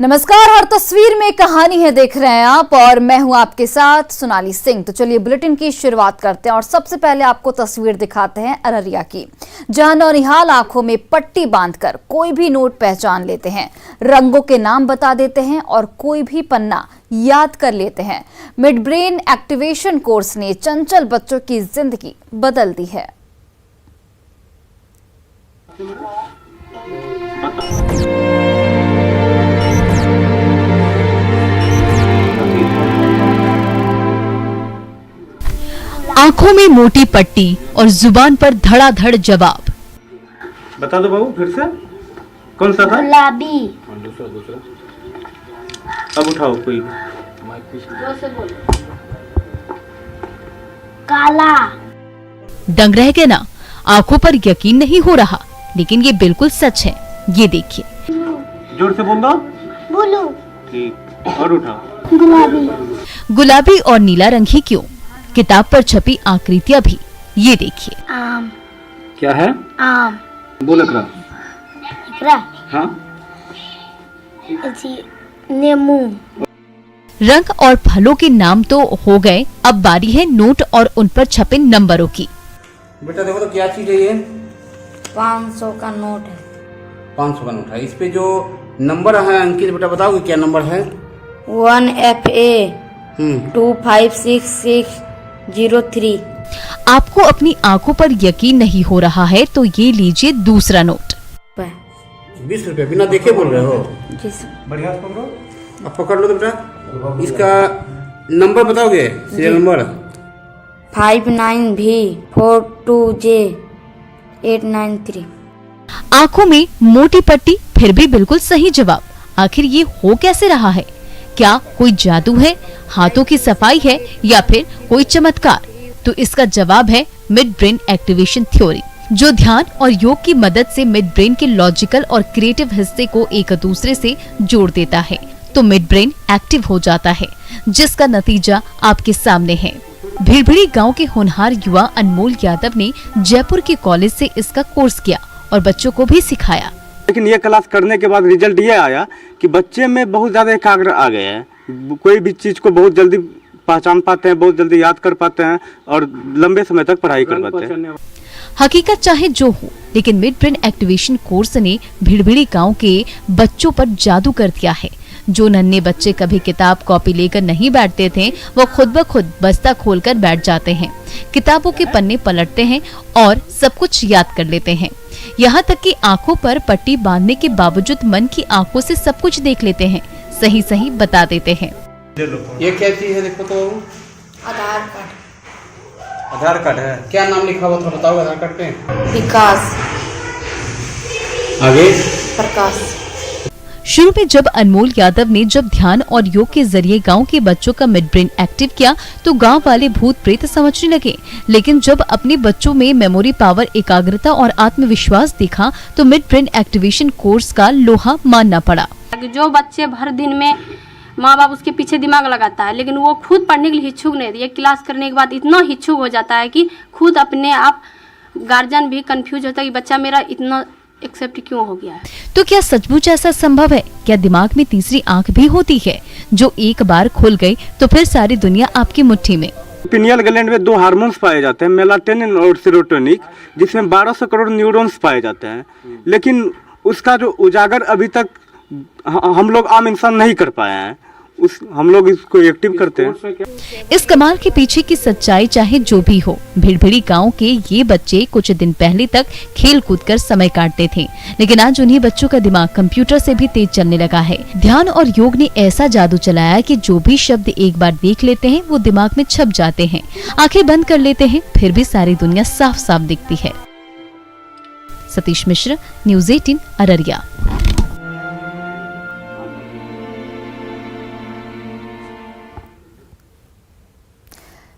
नमस्कार, हर तस्वीर में कहानी है देख रहे हैं आप और मैं हूं आपके साथ सोनाली सिंह। तो चलिए बुलेटिन की शुरुआत करते हैं और सबसे पहले आपको तस्वीर दिखाते हैं अररिया की, जहां नौनिहाल आंखों में पट्टी बांधकर कोई भी नोट पहचान लेते हैं, रंगों के नाम बता देते हैं और कोई भी पन्ना याद कर लेते हैं। मिड ब्रेन एक्टिवेशन कोर्स ने चंचल बच्चों की जिंदगी बदल दी है। आंखों में मोटी पट्टी और जुबान पर धड़ाधड़ जवाब। बता दो बाबू फिर से, कौन सा था? गुलाबी। दूसरा। अब उठाओ कोई। काला। दंग रह गए ना, आंखों पर यकीन नहीं हो रहा, लेकिन ये बिल्कुल सच है। ये देखिए, जोर से बोल दो। ब्लू। ठीक, और उठाओ। गुलाबी। गुलाबी और नीला रंग ही क्यों, किताब पर छपी आकृतियां भी। ये देखिए, आम। क्या है? आम। बोल इकरा। इकरा। हाँ, नींबू। रंग और फलों के नाम तो हो गए, अब बारी है नोट और उन पर छपे नंबरों की। बेटा देखो तो क्या चीज है ये? 500 का नोट है। 500 का नोट है। इस पे जो नंबर है अंकित, बेटा बताओगे क्या नंबर है? 1FA 2560603। आपको अपनी आंखों पर यकीन नहीं हो रहा है तो ये लीजिए दूसरा नोट। 20 रुपए बिना देखे बोल रहे हो? बढ़िया से पकड़ो। अब पकड़ लो तो बेटा, इसका नंबर बताओगे? Serial number 59V42J893। आंखों में मोटी पट्टी, फिर भी बिल्कुल सही जवाब। आखिर ये हो कैसे रहा है? क्या कोई जादू है, हाथों की सफाई है या फिर कोई चमत्कार? तो इसका जवाब है मिड ब्रेन एक्टिवेशन थ्योरी, जो ध्यान और योग की मदद से मिड ब्रेन के लॉजिकल और क्रिएटिव हिस्से को एक दूसरे से जोड़ देता है, तो मिड ब्रेन एक्टिव हो जाता है, जिसका नतीजा आपके सामने है। भीड़भीड़ी गांव के होनहार युवा अनमोल यादव ने जयपुर के कॉलेज से इसका कोर्स किया और बच्चों को भी सिखाया। लेकिन ये क्लास करने के बाद रिजल्ट ये आया कि बच्चे में बहुत ज्यादा एकाग्र आ गए हैं, कोई भी चीज को बहुत जल्दी पहचान पाते हैं, बहुत जल्दी याद कर पाते हैं और लंबे समय तक पढ़ाई कर पाते हैं। हकीकत चाहे जो हो, लेकिन मिड ब्रेन एक्टिवेशन कोर्स ने भीड़भीड़ी गांव के बच्चों पर जादू कर दिया है। जो नन्हे बच्चे कभी किताब कॉपी लेकर नहीं बैठते थे, वो खुद ब खुद बस्ता खोलकर बैठ जाते हैं, किताबों के पन्ने पलटते हैं और सब कुछ याद कर लेते हैं। यहाँ तक कि आंखों पर पट्टी बांधने के बावजूद मन की आंखों से सब कुछ देख लेते हैं, सही सही बता देते हैं। ये क्या चीज है देखो तो? आधार कार्ड। आधार कार्ड है। क्या नाम लिखा हुआ था बताओ आधार कार्ड पे? विकास। आगे? प्रकाश। शुरू में जब अनमोल यादव ने ध्यान और योग के जरिए गांव के बच्चों का मिड ब्रेन एक्टिव किया तो गांव वाले भूत प्रेत समझने लगे, लेकिन जब अपने बच्चों में मेमोरी पावर, एकाग्रता और आत्मविश्वास देखा तो मिड ब्रेन एक्टिवेशन कोर्स का लोहा मानना पड़ा। जो बच्चे भर दिन में माँ बाप उसके पीछे दिमाग लगाता है, लेकिन वो खुद पढ़ने के लिए इच्छुक नहीं, ये क्लास करने के बाद इतना इच्छुक हो जाता है कि खुद अपने आप गार्जियन भी कंफ्यूज होता है कि बच्चा मेरा इतना एक्सेप्ट क्यों हो गया है। तो क्या सचमुच ऐसा संभव है? क्या दिमाग में तीसरी आंख भी होती है, जो एक बार खुल गई तो फिर सारी दुनिया आपकी मुट्ठी में? पिनियल ग्लैंड में 2 हार्मोन्स पाए जाते हैं, मेलाटोनिन और सेरोटोनिन, जिसमें 1200 करोड़ न्यूरॉन्स पाए जाते हैं, लेकिन उसका जो उजागर अभी तक हम लोग आम इंसान नहीं कर पाए हैं। हम लोग इसको एक्टिव करते हैं। इस कमाल के पीछे की सच्चाई चाहे जो भी हो, भीड़भीड़ी गांव के ये बच्चे कुछ दिन पहले तक खेल कूद कर समय काटते थे, लेकिन आज उन्हीं बच्चों का दिमाग कंप्यूटर से भी तेज चलने लगा है। ध्यान और योग ने ऐसा जादू चलाया कि जो भी शब्द एक बार देख लेते हैं वो दिमाग में छप जाते हैं, आंखें बंद कर लेते हैं, फिर भी सारी दुनिया साफ साफ दिखती है। सतीश मिश्र, न्यूज़ 18 अररिया।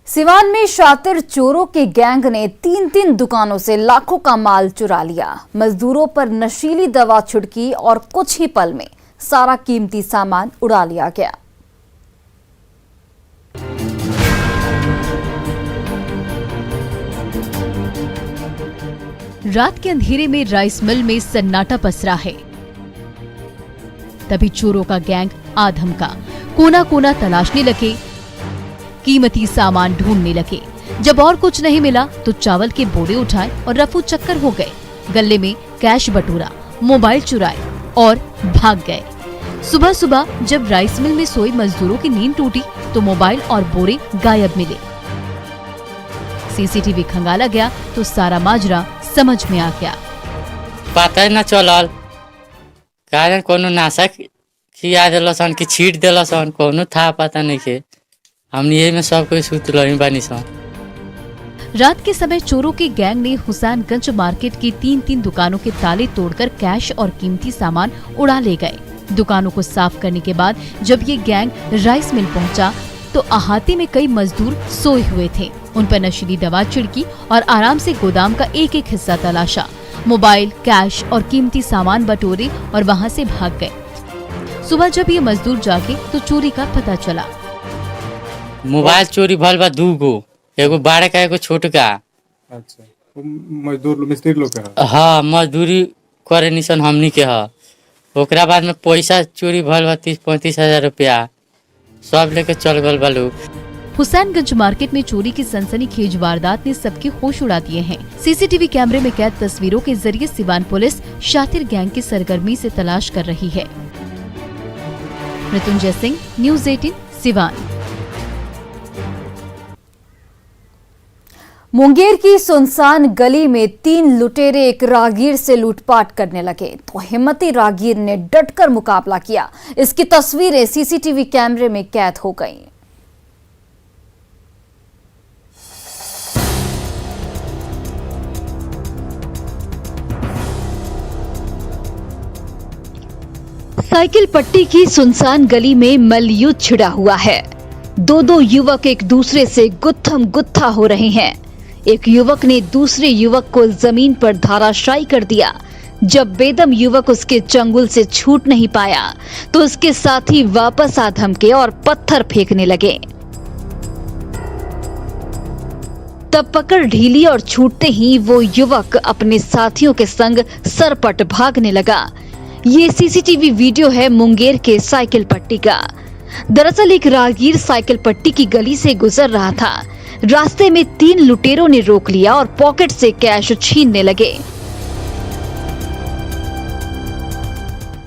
सिवान में शातिर चोरों के गैंग ने 3 दुकानों से लाखों का माल चुरा लिया। मजदूरों पर नशीली दवा छिड़की और कुछ ही पल में सारा कीमती सामान उड़ा लिया गया। रात के अंधेरे में राइस मिल में सन्नाटा पसरा है। तभी चोरों का गैंग आधम का कोना कोना तलाशने लगे, कीमती सामान ढूंढने लगे। जब और कुछ नहीं मिला तो चावल के बोरे उठाए और रफू चक्कर हो गए। गले में कैश बटोरा, मोबाइल चुराए और भाग गए। सुबह सुबह जब राइस मिल में सोए मजदूरों की नींद टूटी तो मोबाइल और बोरे गायब मिले। सीसीटीवी खंगाला गया तो सारा माजरा समझ में आ गया। पता न चलल कारण कोनो नाशक खिया दिलसन कि छीट दिलसन, कोनो था पता नहीं के। हमने यही में सब कोई सुतल बानी सन। रात के समय चोरों के गैंग ने हुसैनगंज मार्केट की 3 दुकानों के ताले तोड़कर कैश और कीमती सामान उड़ा ले गए। दुकानों को साफ करने के बाद जब ये गैंग राइस मिल पहुंचा तो अहाते में कई मजदूर सोए हुए थे। उन पर नशीली दवा छिड़की और आराम से गोदाम का एक हिस्सा तलाशा। मोबाइल, कैश और कीमती सामान बटोरे और वहां से भाग गए। सुबह जब ये मजदूर जागे तो चोरी का पता चला। मोबाइल चोरी भल बा 2 गो, एगो बड़ा का एगो छोट का। अच्छा, मजदूर मिस्त्री लोग के है? हाँ, मजदूरी करे निसन हमनी के है। ओकरा बाद में पैसा चोरी भल बा 30-35 हजार रुपया, सब लेके चल गल बा लोग। हुसैनगंज मार्केट में चोरी की सनसनीखेज वारदात ने सबके होश उड़ा दिए हैं। सीसीटीवी कैमरे में कैद तस्वीरों के जरिए सिवान पुलिस शातिर गैंग की सरगर्मी से तलाश कर रही है। मृत्युंजय सिंह, न्यूज़ 18, सिवान। मुंगेर की सुनसान गली में 3 लुटेरे एक राहगीर से लूटपाट करने लगे तो हिम्मती राहगीर ने डटकर मुकाबला किया। इसकी तस्वीरें सीसीटीवी कैमरे में कैद हो गईं। साइकिल पट्टी की सुनसान गली में मल्लयुद्ध छिड़ा हुआ है। 2 युवक एक दूसरे से गुत्थम गुत्था हो रहे हैं। एक युवक ने दूसरे युवक को जमीन पर धराशायी कर दिया। जब बेदम युवक उसके चंगुल से छूट नहीं पाया तो उसके साथी वापस आ धमके और पत्थर फेंकने लगे। तब पकड़ ढीली और छूटते ही वो युवक अपने साथियों के संग सरपट भागने लगा। ये सीसीटीवी वीडियो है मुंगेर के साइकिल पट्टी का। दरअसल एक राहगीर साइकिल पट्टी की गली से गुजर रहा था। रास्ते में 3 लुटेरों ने रोक लिया और पॉकेट से कैश छीनने लगे।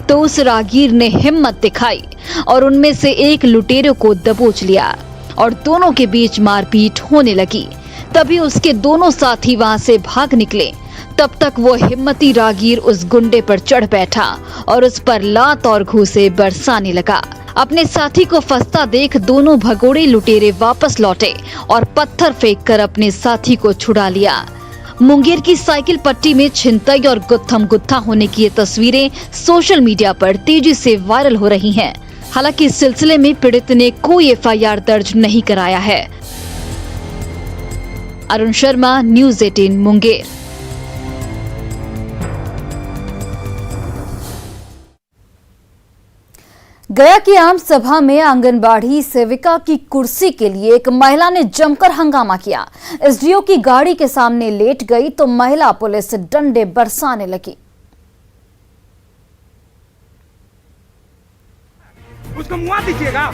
तो उस राहगीर ने हिम्मत दिखाई और उनमें से एक लुटेरों को दबोच लिया और दोनों के बीच मारपीट होने लगी। तभी उसके दोनों साथी वहां से भाग निकले। तब तक वो हिम्मती राहगीर उस गुंडे पर चढ़ बैठा और उस पर लात और घूंसे बरसाने लगा। अपने साथी को फंसता देख दोनों भगोड़े लुटेरे वापस लौटे और पत्थर फेंककर अपने साथी को छुड़ा लिया। मुंगेर की साइकिल पट्टी में छिनतई और गुत्थम गुत्था होने की ये तस्वीरें सोशल मीडिया पर तेजी से वायरल हो रही हैं। हालांकि इस सिलसिले में पीड़ित ने कोई FIR दर्ज नहीं कराया है। अरुण शर्मा, न्यूज़ 18, मुंगेर। गया की आम सभा में आंगनबाड़ी सेविका की कुर्सी के लिए एक महिला ने जमकर हंगामा किया। SDO की गाड़ी के सामने लेट गई तो महिला पुलिस डंडे बरसाने लगी। उसको मुआ दीजिएगा।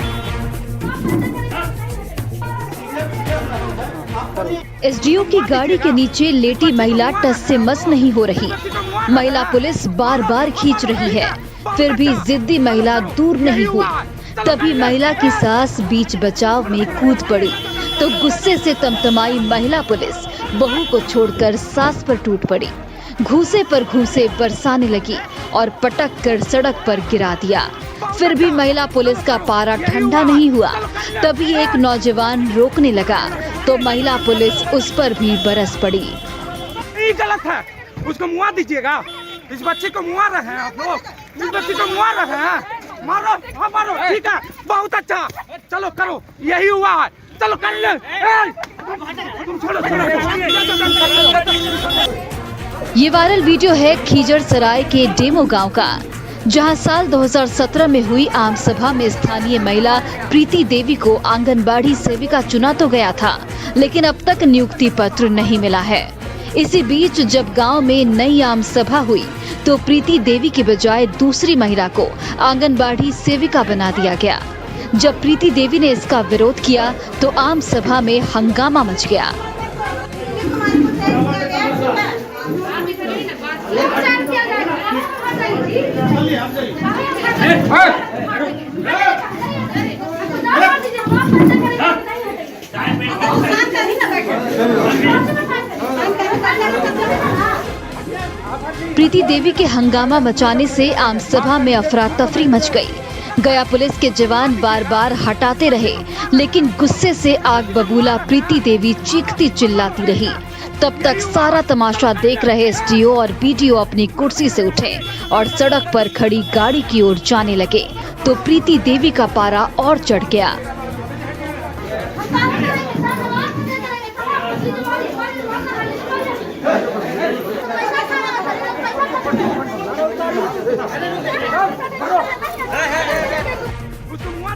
SDO की गाड़ी के नीचे लेटी महिला टस से मस नहीं हो रही। महिला पुलिस बार बार खींच रही है, फिर भी जिद्दी महिला दूर नहीं हुई। तभी महिला की सास बीच बचाव में कूद पड़ी तो गुस्से से तमतमाई महिला पुलिस बहू को छोड़कर सास पर टूट पड़ी। घूसे पर घूसे बरसाने लगी और पटक कर सड़क पर गिरा दिया। फिर भी महिला पुलिस का पारा ठंडा नहीं हुआ। तभी एक नौजवान रोकने लगा तो महिला पुलिस उस पर भी बरस पड़ी। ये गलत है, उसको मुआ दीजिएगा। इस बच्चे को मुआ रहे हैं आप लोग, इस बच्चे को मुआ रहे हैं। मारो, हाँ मारो, ठीक है, बहुत अच्छा, चलो करो, यही हुआ है, चलो कर ले। ये वायरल वीडियो है खीजर सराय के डेमो गांव का, जहां साल 2017 में हुई आम सभा में स्थानीय महिला प्रीति देवी को आंगनबाड़ी सेविका चुना तो गया था, लेकिन अब तक नियुक्ति पत्र नहीं मिला है। इसी बीच जब गांव में नई आम सभा हुई तो प्रीति देवी के बजाय दूसरी महिला को आंगनबाड़ी सेविका बना दिया गया। जब प्रीति देवी ने इसका विरोध किया तो आम सभा में हंगामा मच गया। प्रीति देवी के हंगामा मचाने से आम सभा में अफरा तफरी मच गई। गया पुलिस के जवान बार बार हटाते रहे, लेकिन गुस्से से आग बबूला प्रीति देवी चीखती चिल्लाती रही। तब तक सारा तमाशा देख रहे एसडीओ और बीडीओ अपनी कुर्सी से उठे और सड़क पर खड़ी गाड़ी की ओर जाने लगे तो प्रीति देवी का पारा और चढ़ गया।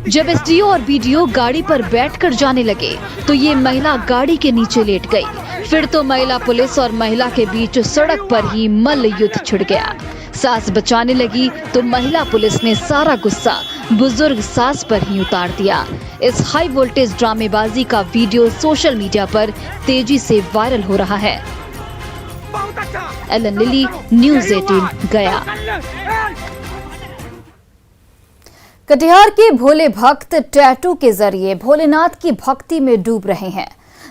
जब एसडीओ और बीडीओ गाड़ी पर बैठकर जाने लगे तो ये महिला गाड़ी के नीचे लेट गई। फिर तो महिला पुलिस और महिला के बीच सड़क पर ही मल्ल युद्ध छिड़ गया। सास बचाने लगी तो महिला पुलिस ने सारा गुस्सा बुजुर्ग सास पर ही उतार दिया। इस हाई वोल्टेज ड्रामेबाजी का वीडियो सोशल मीडिया पर तेजी से वायरल हो रहा है। एलन लिली, न्यूज़ 18 गया। कटिहार के भोले भक्त टैटू के जरिए भोलेनाथ की भक्ति में डूब रहे हैं।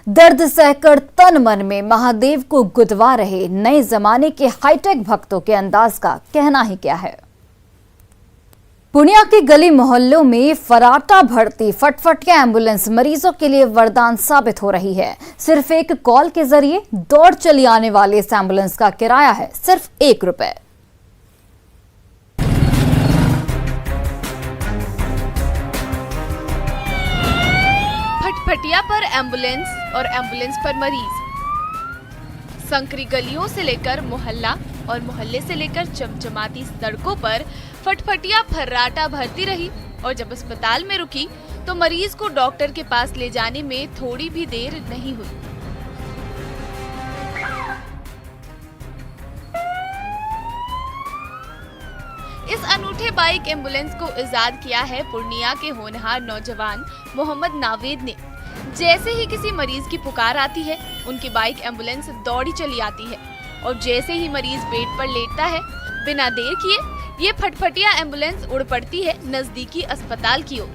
दर्द सहकर तन मन में महादेव को गुदवा रहे नए जमाने के हाईटेक भक्तों के अंदाज का कहना ही क्या है। पूर्णिया के गली मोहल्लों में फराटा भरती फटफटिया एम्बुलेंस मरीजों के लिए वरदान साबित हो रही है। सिर्फ एक कॉल के जरिए दौड़ चली आने वाली इस एम्बुलेंस का किराया है सिर्फ 1 रुपए। फटफटिया पर एम्बुलेंस और एम्बुलेंस पर मरीज। संकरी गलियों से लेकर मोहल्ला और मोहल्ले से लेकर चमचमाती सड़कों पर फटफटिया फर्राटा भरती रही और जब अस्पताल में रुकी तो मरीज को डॉक्टर के पास ले जाने में थोड़ी भी देर नहीं हुई। इस अनूठे बाइक एम्बुलेंस को इजाद किया है पूर्णिया के होनहार नौजवान मोहम्मद नावेद ने। जैसे ही किसी मरीज की पुकार आती है, उनकी बाइक एम्बुलेंस दौड़ी चली आती है और जैसे ही मरीज बेड पर लेटता है, बिना देर किए ये फटफटिया एम्बुलेंस उड़ पड़ती है नजदीकी अस्पताल की ओर।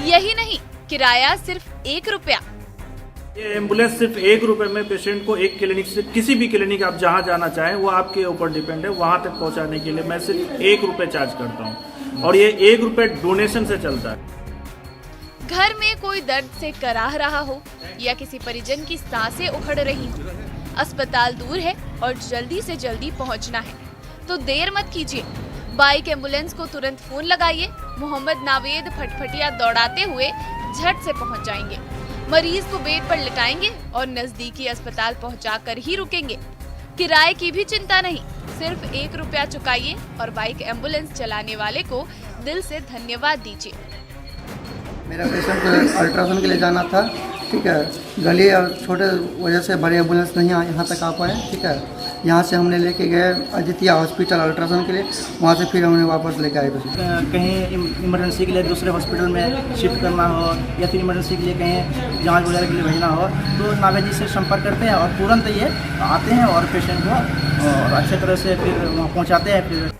यही नहीं, किराया सिर्फ 1 रुपया। ये एम्बुलेंस सिर्फ 1 रुपए में पेशेंट को एक क्लिनिक से किसी भी क्लिनिक आप जहां जाना चाहें वो आपके ऊपर डिपेंड है। वहां तक पहुंचाने के लिए मैं सिर्फ 1 रुपए चार्ज करता हूं और ये 1 रुपए डोनेशन से चलता है। घर में कोई दर्द से कराह रहा हो या किसी परिजन की सांसें उखड़ रही हो, अस्पताल दूर है और जल्दी से जल्दी पहुंचना है तो देर मत कीजिए। बाइक एम्बुलेंस को तुरंत फोन लगाइए। मोहम्मद नावेद फटफटिया दौड़ाते हुए झट से पहुंच जाएंगे, मरीज को बेड पर लिटाएंगे और नजदीकी अस्पताल पहुंचाकर ही रुकेंगे। किराए की भी चिंता नहीं, सिर्फ 1 रुपया चुकाइए और बाइक एम्बुलेंस चलाने वाले को दिल से धन्यवाद दीजिए। मेरा पेशेंट को अल्ट्रासाउंड के लिए जाना था, ठीक है। गली और छोटे वजह से बड़े एम्बुलेंस नहीं यहाँ तक आ पाए, ठीक है। यहाँ से हमने लेके गए अदित्य हॉस्पिटल अल्ट्रासाउंड के लिए, वहाँ से फिर हमने वापस लेके आए। कहीं इमरजेंसी के लिए दूसरे हॉस्पिटल में शिफ्ट करना हो या फिर इमरजेंसी के लिए कहीं जांच वगैरह के लिए भेजना हो तो नावेद जी से संपर्क करते हैं और तुरंत ये आते हैं और पेशेंट को और अच्छे तरह से फिर वहाँ पहुँचाते हैं। फिर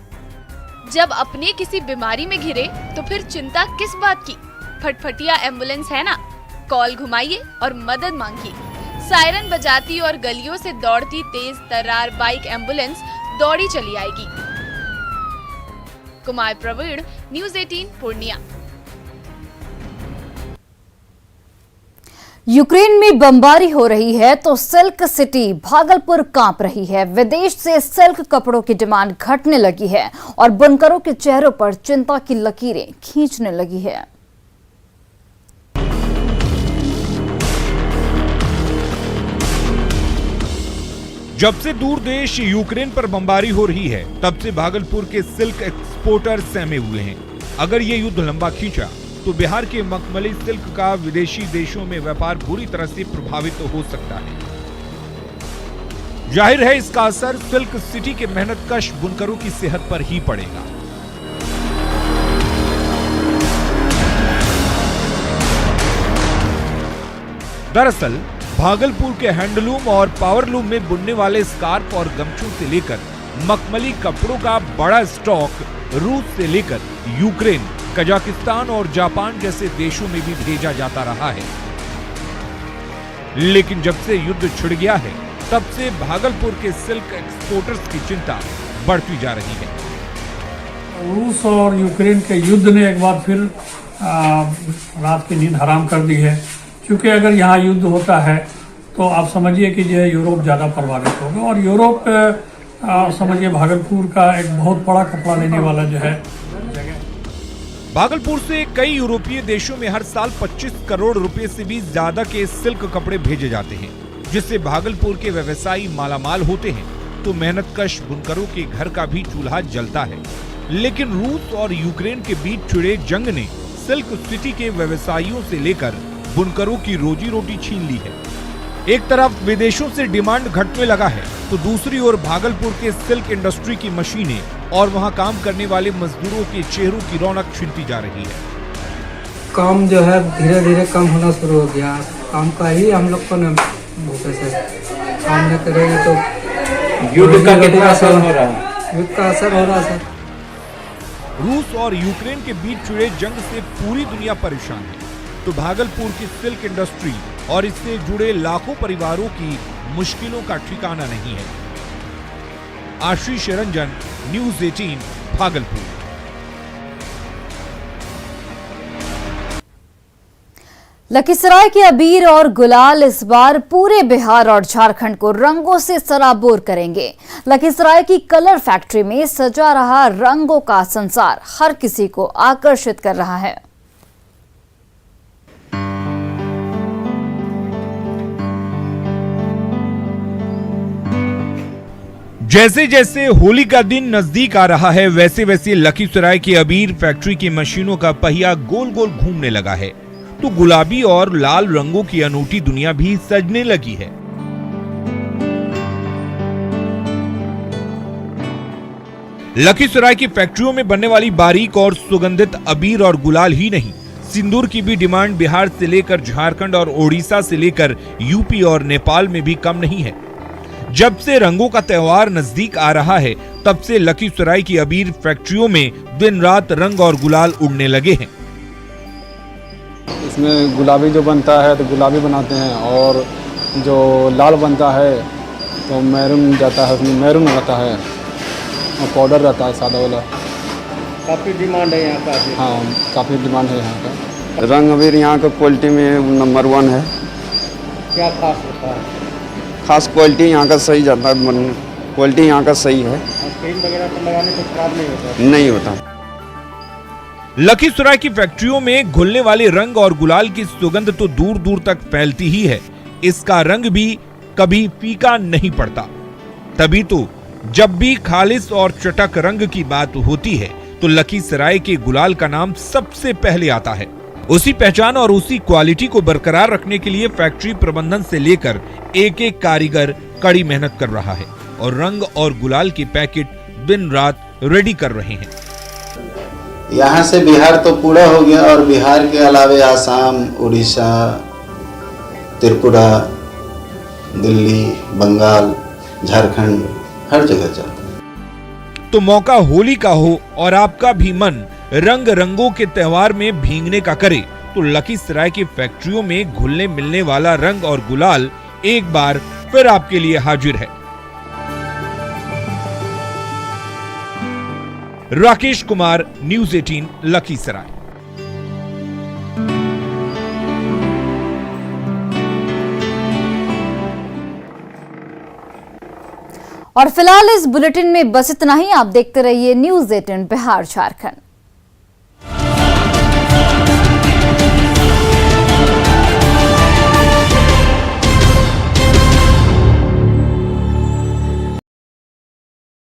जब अपने किसी बीमारी में घिरे तो फिर चिंता किस बात की। फटफटिया एम्बुलेंस है ना, कॉल घुमाइए और मदद मांगिए। सायरन बजाती और गलियों से दौड़ती तेज तर्रार बाइक एम्बुलेंस दौड़ी चली आएगी। कुमार प्रवीण, न्यूज़ 18 पूर्णिया। यूक्रेन में बमबारी हो रही है तो सिल्क सिटी भागलपुर कांप रही है। विदेश से सिल्क कपड़ों की डिमांड घटने लगी है और बुनकरों के चेहरों पर चिंता की लकीरें खींचने लगी है। जब से दूर देश यूक्रेन पर बमबारी हो रही है, तब से भागलपुर के सिल्क एक्सपोर्टर सहमे हुए हैं। अगर ये युद्ध लंबा खींचा तो बिहार के मखमली सिल्क का विदेशी देशों में व्यापार बुरी तरह से प्रभावित हो सकता है। जाहिर है इसका असर सिल्क सिटी के मेहनतकश बुनकरों की सेहत पर ही पड़ेगा। दरअसल भागलपुर के हैंडलूम और पावरलूम में बुनने वाले स्कार्फ और गमछों से लेकर मखमली कपड़ों का बड़ा स्टॉक रूस से लेकर यूक्रेन, कजाकिस्तान और जापान जैसे देशों में भी भेजा जाता रहा है। लेकिन जब से युद्ध छिड़ गया है तब से भागलपुर के सिल्क एक्सपोर्टर्स की चिंता बढ़ती जा रही है। रूस और यूक्रेन के युद्ध ने एक बार फिर रात की नींद हराम कर दी है, क्योंकि अगर यहाँ युद्ध होता है तो आप समझिए कि जो है यूरोप ज़्यादा प्रभावित होगा, और यूरोप समझिए भागलपुर का एक बहुत बड़ा कपड़ा लेने वाला जो है जगह। भागलपुर से कई यूरोपीय देशों में हर साल 25 करोड़ रुपए से भी ज्यादा के सिल्क कपड़े भेजे जाते हैं, जिससे भागलपुर के व्यवसायी मालामाल होते हैं तो मेहनतकश बुनकरों के घर का भी चूल्हा जलता है। लेकिन रूस और यूक्रेन के बीच छिड़े जंग ने सिल्क सिटी के व्यवसायियों से लेकर बुनकरों की रोजी रोटी छीन ली है। एक तरफ विदेशों से डिमांड घटने लगा है तो दूसरी ओर भागलपुर के सिल्क इंडस्ट्री की मशीनें और वहां काम करने वाले मजदूरों के चेहरों की रौनक छिनती जा रही है। काम जो है धीरे धीरे कम होना शुरू हो गया। काम का ही हम लोग को काम न करेंगे तो युद्ध का कितना असर हो रहा है? युद्ध का असर हो रहा है। रूस और यूक्रेन के बीच छिड़े जंग से पूरी दुनिया परेशान है, तो भागलपुर की सिल्क इंडस्ट्री और इससे जुड़े लाखों परिवारों की मुश्किलों का ठिकाना नहीं है। आशीष रंजन, न्यूज़ 18, भागलपुर। लखीसराय के अबीर और गुलाल इस बार पूरे बिहार और झारखंड को रंगों से सराबोर करेंगे। लखीसराय की कलर फैक्ट्री में सजा रहा रंगों का संसार हर किसी को आकर्षित कर रहा है। जैसे जैसे होली का दिन नजदीक आ रहा है, वैसे वैसे लखीसराय की अबीर फैक्ट्री की मशीनों का पहिया गोल गोल घूमने लगा है, तो गुलाबी और लाल रंगों की अनूठी दुनिया भी सजने लगी है। लखीसराय की फैक्ट्रियों में बनने वाली बारीक और सुगंधित अबीर और गुलाल ही नहीं, सिंदूर की भी डिमांड बिहार से लेकर झारखंड और ओडिशा से लेकर यूपी और नेपाल में भी कम नहीं है। जब से रंगों का त्योहार नजदीक आ रहा है, तब से लखीसराय की अबीर फैक्ट्रियों में दिन रात रंग और गुलाल उड़ने लगे हैं। इसमें गुलाबी जो बनता है तो गुलाबी बनाते हैं, और जो लाल बनता है तो मैरून जाता है, उसमें मैरून रहता है और पाउडर रहता है सादा वाला। काफ़ी डिमांड है यहाँ का। हाँ, काफ़ी डिमांड है यहाँ का। रंग अबीर यहाँ का क्वालिटी में नंबर 1 है। क्या खास होता है? खास क्वालिटी यहाँ का सही जाता है, क्वालिटी यहाँ का सही है। क्रीम वगैरह पर लगाने से खराब नहीं होता? नहीं होता। लखीसराय की फैक्ट्रियों में घुलने वाले रंग और गुलाल की सुगंध तो दूर दूर तक फैलती ही है, इसका रंग भी कभी फीका नहीं पड़ता। तभी तो जब भी खालिस और चटक रंग की बात होती है तो लखीसराय के गुलाल का नाम सबसे पहले आता है। उसी पहचान और उसी क्वालिटी को बरकरार रखने के लिए फैक्ट्री प्रबंधन से लेकर एक एक कारीगर कड़ी मेहनत कर रहा है और रंग और गुलाल के पैकेट दिन रात रेडी कर रहे हैं। यहाँ से बिहार तो पूरा हो गया, और बिहार के अलावे आसाम, उड़ीसा, त्रिपुरा, दिल्ली, बंगाल, झारखंड, हर जगह जाता है। तो मौका होली का हो और आपका भी मन रंग रंगों के त्योहार में भींगने का करे, तो लखीसराय की फैक्ट्रियों में घुलने मिलने वाला रंग और गुलाल एक बार फिर आपके लिए हाजिर है। राकेश कुमार, न्यूज़ 18, लखीसराय। और फिलहाल इस बुलेटिन में बस इतना ही। आप देखते रहिए न्यूज़ 18 बिहार झारखंड।